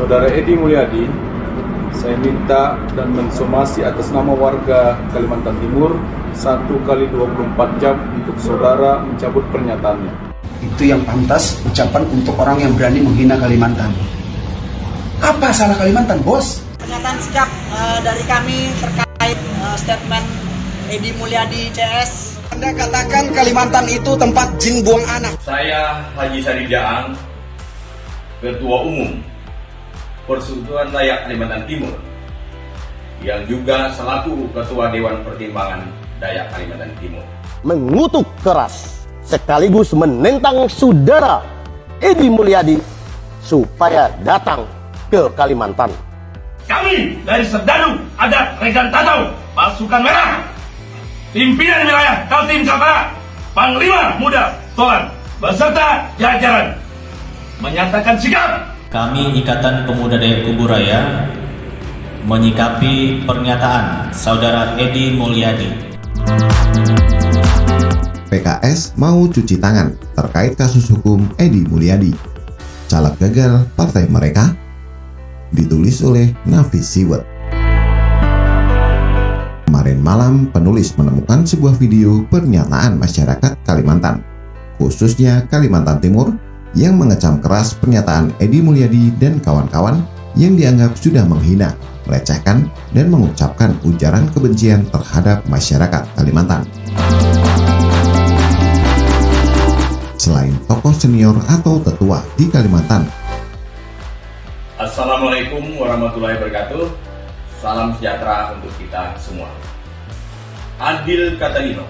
Saudara Edi Mulyadi, saya minta dan mensomasi atas nama warga Kalimantan Timur 1 kali 24 jam untuk saudara mencabut pernyataannya. Itu yang pantas ucapan untuk orang yang berani menghina Kalimantan. Apa salah Kalimantan, bos? Pernyataan sikap dari kami terkait statement Edi Mulyadi CS. Anda katakan Kalimantan itu tempat jin buang anak. Saya Haji Sari Jaang, Ketua Umum Persekutuan Dayak Kalimantan Timur, yang juga selaku Ketua Dewan Pertimbangan Dayak Kalimantan Timur, mengutuk keras sekaligus menentang saudara Edi Mulyadi supaya datang ke Kalimantan. Kami dari Serdadu Adat Regan Tatau Pasukan Merah, pimpinan wilayah Kaltim Kaltara, Panglima Muda Tolan beserta jajaran menyatakan sikap. Kami Ikatan Pemuda Dayak Kuburaya menyikapi pernyataan saudara Edi Mulyadi. PKS mau cuci tangan terkait kasus hukum Edi Mulyadi. Caleg gagal partai mereka? Ditulis oleh Nafis Siwet. Kemarin malam penulis menemukan sebuah video pernyataan masyarakat Kalimantan, khususnya Kalimantan Timur, yang mengecam keras pernyataan Edi Mulyadi dan kawan-kawan yang dianggap sudah menghina, melecehkan, dan mengucapkan ujaran kebencian terhadap masyarakat Kalimantan. Selain tokoh senior atau tetua di Kalimantan. Assalamualaikum warahmatullahi wabarakatuh. Salam sejahtera untuk kita semua. Adil Katalino,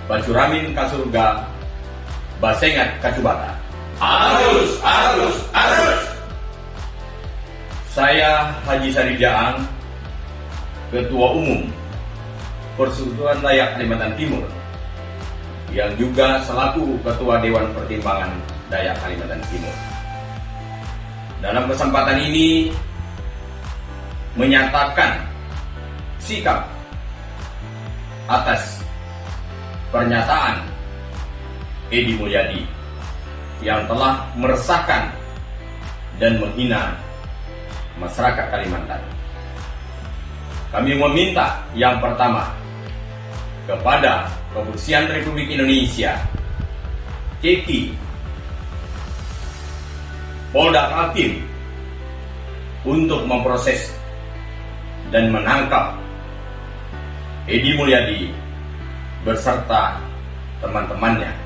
Bacuramin Kasurga, Basengat Kacubata. Arus. Saya Haji Sari Jaang, Ketua Umum Persekutuan Dayak Kalimantan Timur, yang juga selaku Ketua Dewan Pertimbangan Dayak Kalimantan Timur. Dalam kesempatan ini menyatakan sikap atas pernyataan Edi Mulyadi yang telah meresahkan dan menghina masyarakat Kalimantan. Kami meminta yang pertama kepada Kepolisian Republik Indonesia, CEKI, Polda Kaltim untuk memproses dan menangkap Edi Mulyadi beserta teman-temannya.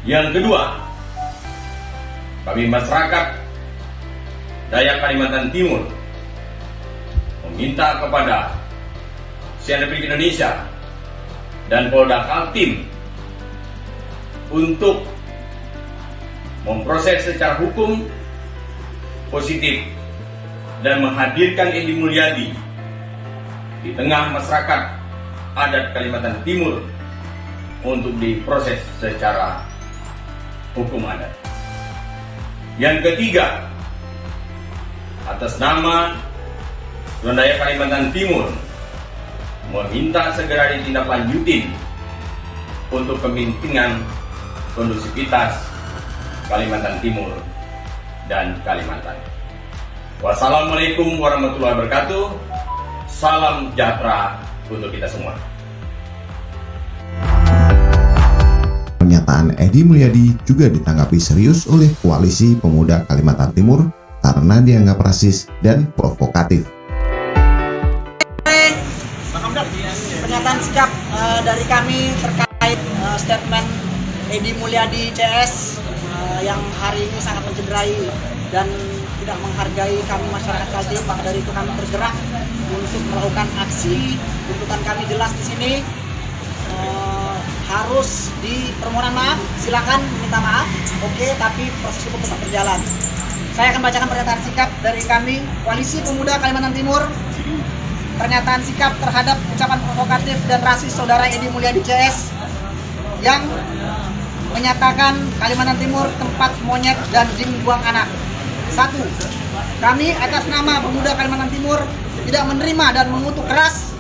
Yang kedua, kami masyarakat Dayak Kalimantan Timur meminta kepada Kepolisian Republik Indonesia dan Polda Kaltim untuk memproses secara hukum positif dan menghadirkan Edi Mulyadi di tengah masyarakat adat Kalimantan Timur untuk diproses secara hukum adat. Yang ketiga, atas nama Dayak Kalimantan Timur meminta segera ditindaklanjutin untuk kepentingan kondusivitas Kalimantan Timur dan Kalimantan. Wassalamualaikum warahmatullahi wabarakatuh. Salam sejahtera untuk kita semua. Pernyataan Edi Mulyadi juga ditanggapi serius oleh Koalisi Pemuda Kalimantan Timur karena dianggap rasis dan provokatif. Pernyataan sikap dari kami terkait statement Edi Mulyadi CS yang hari ini sangat mencederai dan tidak menghargai kami masyarakat Kaltim. Maka dari itu kami bergerak untuk melakukan aksi. Tuntutan kami jelas di sini, harus di permohonan maaf, silakan minta maaf, oke, tapi proses hukum tetap berjalan. Saya akan bacakan pernyataan sikap dari kami, Koalisi Pemuda Kalimantan Timur. Pernyataan sikap terhadap ucapan provokatif dan rasis saudara Edi Mulyadi CS yang menyatakan Kalimantan Timur tempat monyet dan jin buang anak. 1. Kami atas nama Pemuda Kalimantan Timur tidak menerima dan mengutuk keras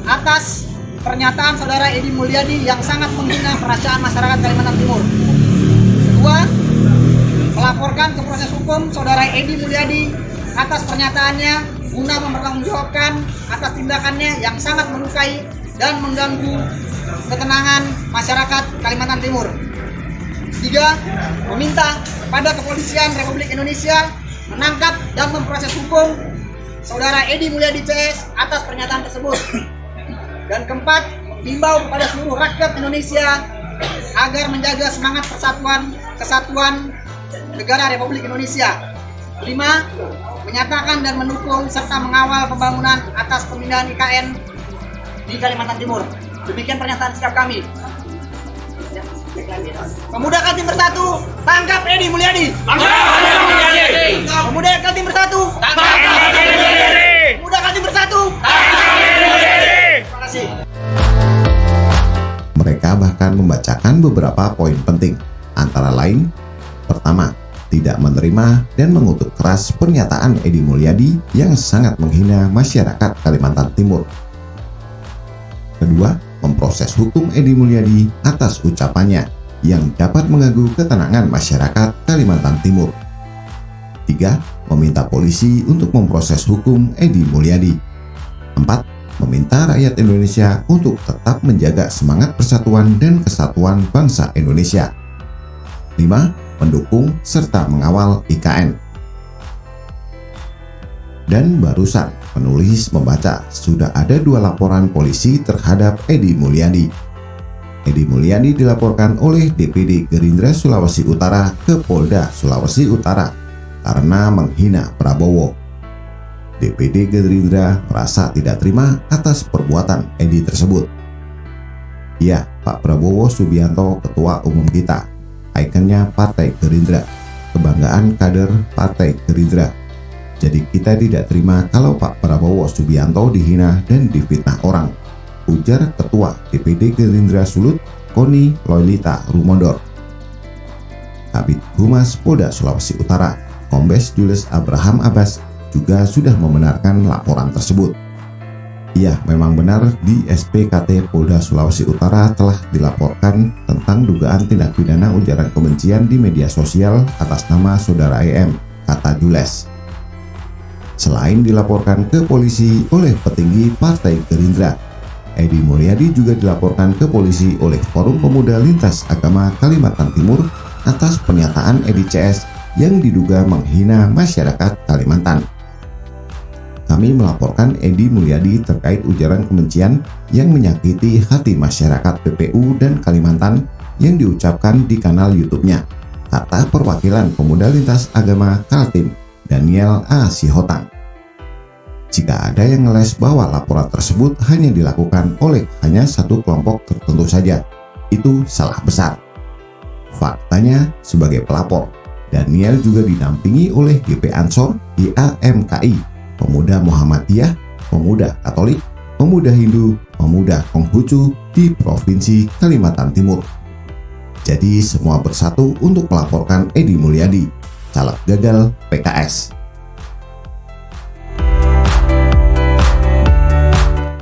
atas pernyataan saudara Edi Mulyadi yang sangat menghina perasaan masyarakat Kalimantan Timur. 2. melaporkan ke proses hukum saudara Edi Mulyadi atas pernyataannya guna mempertanggungjawabkan atas tindakannya yang sangat melukai dan mengganggu ketenangan masyarakat Kalimantan Timur. 3. Meminta kepada Kepolisian Republik Indonesia menangkap dan memproses hukum saudara Edi Mulyadi CS atas pernyataan tersebut. Dan keempat, himbau kepada seluruh rakyat Indonesia agar menjaga semangat persatuan, kesatuan negara Republik Indonesia. 5. Menyatakan dan mendukung serta mengawal pembangunan atas pemindahan IKN di Kalimantan Timur. Demikian pernyataan sikap kami. Pemuda Kaltim Bersatu, tangkap Edi Mulyadi. Pemuda Kaltim Bersatu, tangkap Edi Mulyadi. Pemuda Kaltim Bersatu, tangkap Edi Mulyadi. Terima kasih. Mereka bahkan membacakan beberapa poin penting, antara lain: pertama, tidak menerima dan mengutuk keras pernyataan Edi Mulyadi yang sangat menghina masyarakat Kalimantan Timur. Kedua, memproses hukum Edi Mulyadi atas ucapannya yang dapat mengganggu ketenangan masyarakat Kalimantan Timur. 3. Meminta polisi untuk memproses hukum Edi Mulyadi. 4. Meminta rakyat Indonesia untuk tetap menjaga semangat persatuan dan kesatuan bangsa Indonesia. 5. Mendukung serta mengawal IKN. Dan barusan penulis membaca sudah ada 2 laporan polisi terhadap Edi Mulyadi. Edi Mulyadi dilaporkan oleh DPD Gerindra Sulawesi Utara ke Polda Sulawesi Utara karena menghina Prabowo. DPD Gerindra merasa tidak terima atas perbuatan Edi tersebut. Ya, Pak Prabowo Subianto, Ketua Umum kita, ikonnya Partai Gerindra, kebanggaan kader Partai Gerindra. Jadi kita tidak terima kalau Pak Prabowo Subianto dihina dan difitnah orang, ujar Ketua DPD Gerindra Sulut, Koni Loylita Rumondor. Kabid Humas Polda Sulawesi Utara, Kombes Julius Abraham Abbas, juga sudah membenarkan laporan tersebut. Ya, memang benar di SPKT Polda Sulawesi Utara telah dilaporkan tentang dugaan tindak pidana ujaran kebencian di media sosial atas nama saudara EM, kata Jules. Selain dilaporkan ke polisi oleh petinggi Partai Gerindra, Edi Mulyadi juga dilaporkan ke polisi oleh Forum Pemuda Lintas Agama Kalimantan Timur atas pernyataan Edi CS yang diduga menghina masyarakat Kalimantan. Kami melaporkan Edi Mulyadi terkait ujaran kebencian yang menyakiti hati masyarakat PPU dan Kalimantan yang diucapkan di kanal YouTube-nya, kata perwakilan Pemuda Lintas Agama Kaltim, Daniel A. Sihotang. Jika ada yang ngeles bahwa laporan tersebut hanya dilakukan oleh hanya satu kelompok tertentu saja, itu salah besar. Faktanya, sebagai pelapor, Daniel juga didampingi oleh GP Ansor, IAMKI, Pemuda Muhammadiyah, Pemuda Katolik, Pemuda Hindu, Pemuda Konghucu di Provinsi Kalimantan Timur. Jadi semua bersatu untuk melaporkan Edi Mulyadi, caleg gagal PKS.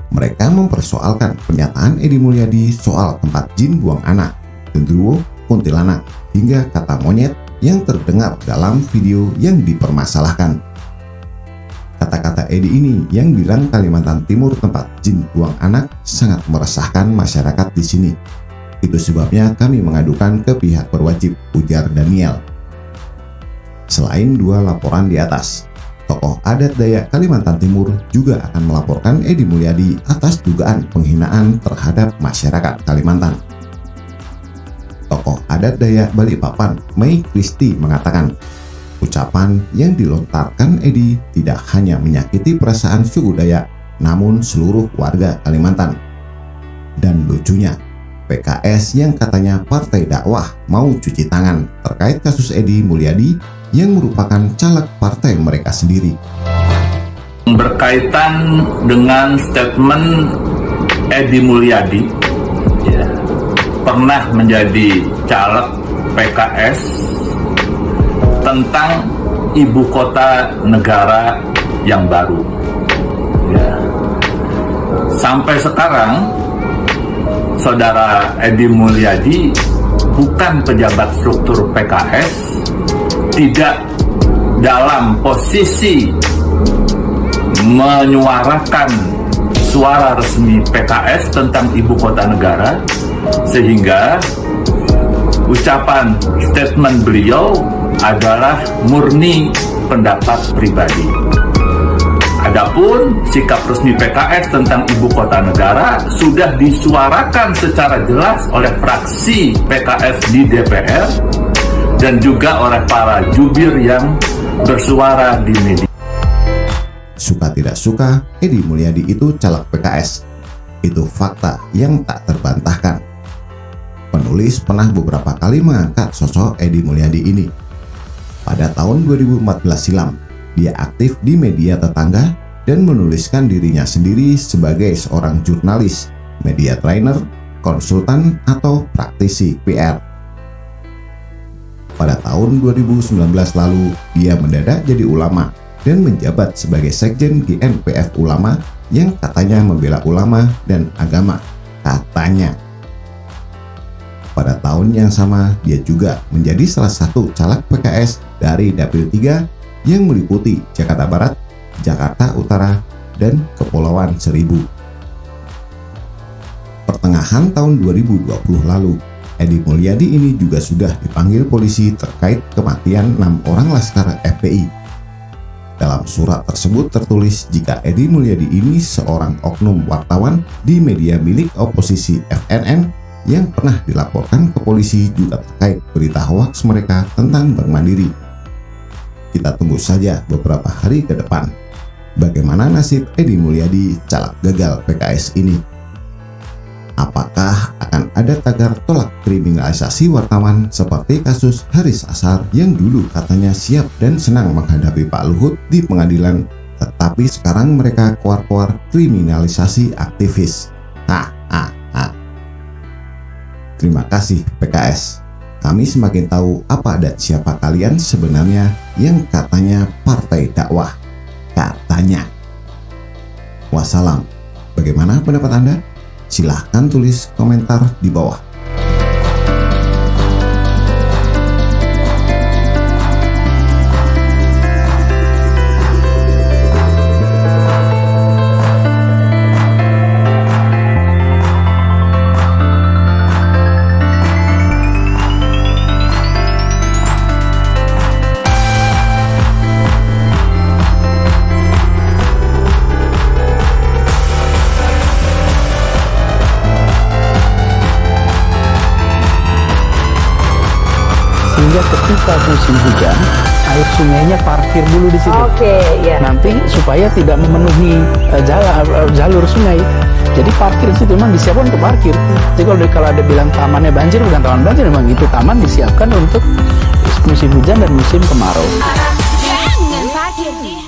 Mereka mempersoalkan pernyataan Edi Mulyadi soal tempat jin buang anak, genderuwo, kuntilanak, hingga kata monyet yang terdengar dalam video yang dipermasalahkan. Kata-kata Edi ini yang bilang Kalimantan Timur tempat jin buang anak sangat meresahkan masyarakat di sini. Itu sebabnya kami mengadukan ke pihak berwajib, ujar Daniel. Selain 2 laporan di atas, tokoh adat Dayak Kalimantan Timur juga akan melaporkan Edi Mulyadi atas dugaan penghinaan terhadap masyarakat Kalimantan. Tokoh adat Dayak Balikpapan, Mei Kristi, mengatakan, ucapan yang dilontarkan Edi tidak hanya menyakiti perasaan suku Dayak, namun seluruh warga Kalimantan. Dan lucunya, PKS yang katanya partai dakwah mau cuci tangan terkait kasus Edi Mulyadi yang merupakan caleg partai mereka sendiri. Berkaitan dengan statement Edi Mulyadi, ya, pernah menjadi caleg PKS tentang ibu kota negara yang baru. Ya. Sampai sekarang, saudara Edi Mulyadi bukan pejabat struktur PKS, tidak dalam posisi menyuarakan suara resmi PKS tentang ibu kota negara, sehingga ucapan statement beliau adalah murni pendapat pribadi. Adapun sikap resmi PKS tentang ibu kota negara sudah disuarakan secara jelas oleh fraksi PKS di DPR dan juga oleh para jubir yang bersuara di media. Suka tidak suka, Edi Mulyadi itu caleg PKS. Itu fakta yang tak terbantahkan. Penulis pernah beberapa kali mengangkat sosok Edi Mulyadi ini. Pada tahun 2014 silam, dia aktif di media tetangga dan menuliskan dirinya sendiri sebagai seorang jurnalis, media trainer, konsultan, atau praktisi PR. Pada tahun 2019 lalu, dia mendadak jadi ulama dan menjabat sebagai sekjen GNPF Ulama yang katanya membela ulama dan agama. Katanya. Pada tahun yang sama, dia juga menjadi salah satu caleg PKS dari Dapil 3 yang meliputi Jakarta Barat, Jakarta Utara, dan Kepulauan Seribu. Pertengahan tahun 2020 lalu, Edi Mulyadi ini juga sudah dipanggil polisi terkait kematian 6 orang laskar FPI. Dalam surat tersebut tertulis jika Edi Mulyadi ini seorang oknum wartawan di media milik oposisi FNN yang pernah dilaporkan ke polisi juga terkait berita hoaks mereka tentang Bank Mandiri. Kita tunggu saja beberapa hari ke depan bagaimana nasib Edi Mulyadi, caleg gagal PKS ini. Apakah akan ada tagar tolak kriminalisasi wartawan seperti kasus Haris Azhar yang dulu katanya siap dan senang menghadapi Pak Luhut di pengadilan, tetapi sekarang mereka keluar-keluar kriminalisasi aktivis. Terima kasih PKS. Kami semakin tahu apa dan siapa kalian sebenarnya yang katanya partai dakwah. Katanya. Wassalam. Bagaimana pendapat Anda? Silahkan tulis komentar di bawah. Sehingga ketika musim hujan, air sungainya parkir dulu di situ. Ya. Nanti supaya tidak memenuhi jalur sungai. Jadi parkir di situ memang disiapkan untuk parkir. Jadi kalau ada bilang tamannya banjir, bukan taman banjir, memang itu taman disiapkan untuk musim hujan dan musim kemarau. Jangan parkir di